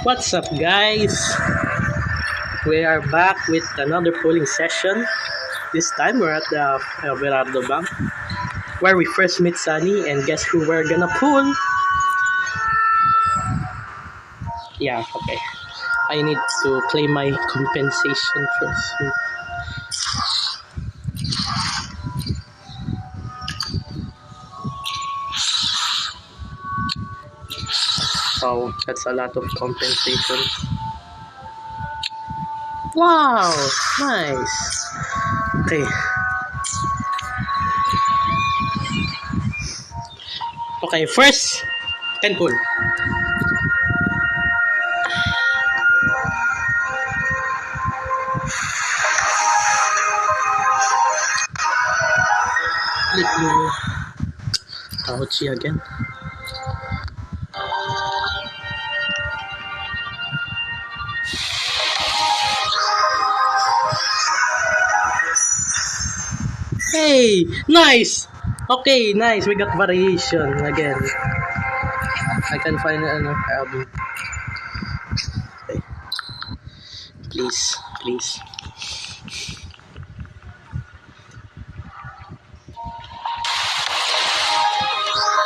What's up, guys? We are back with another pulling session. This time we're at the Everardo Bank, where we first meet Sunny, and guess who we're gonna pull? Yeah, okay. I need to claim my compensation first. Oh, that's a lot of compensation. Wow, nice. Okay. Okay, first 10 pull. Let me ouchie again. Hey, nice. Okay, nice. We got variation again. I can find an album. Okay. Please, please.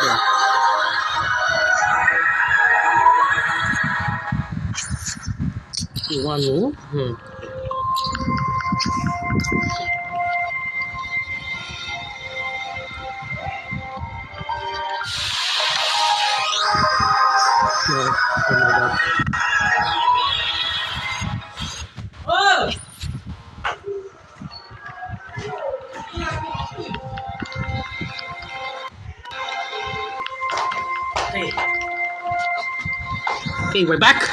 Yeah. You want more? No. Oh my god. Oh! Hey. Okay, we're back.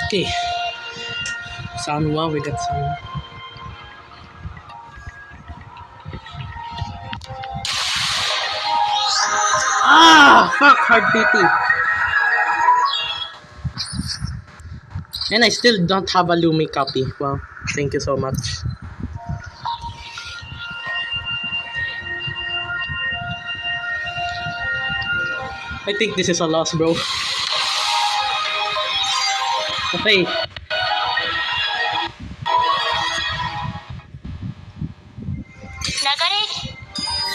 Okay. Sanwa, we got Sanwa. Ah! Fuck, hard PT. And I still don't have a Lumi copy. Wow, thank you so much. I think this is a loss, bro. Okay.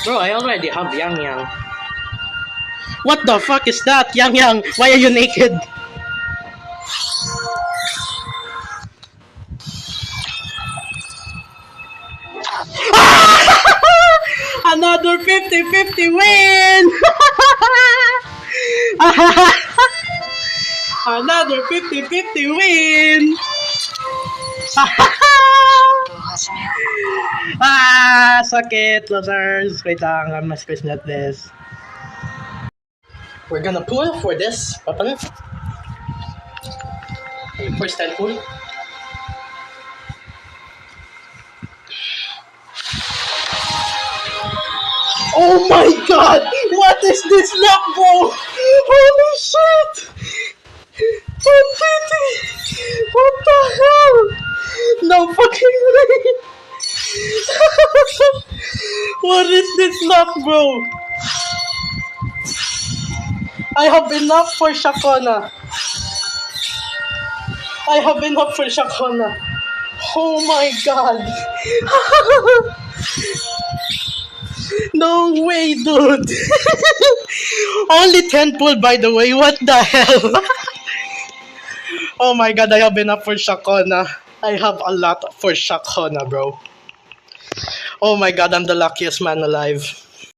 Bro, I already have Yang Yang. What the fuck is that? Yang Yang, why are you naked? Another 50-50 win! Another 50-50 win! Sakit, losers. Wait lang, I'm gonna space net this. We're gonna pull for this weapon. Okay, first time pull. Oh my god! What is this luck, bro? Holy shit! 150! What the hell? No fucking way! What is this luck, bro? I have enough for Shakona. I have enough for Shakona. Oh my god! No way, dude! Only 10 pull, by the way. What the hell? Oh my god, I have enough for Shakona. I have a lot for Shakona, bro. Oh my god, I'm the luckiest man alive.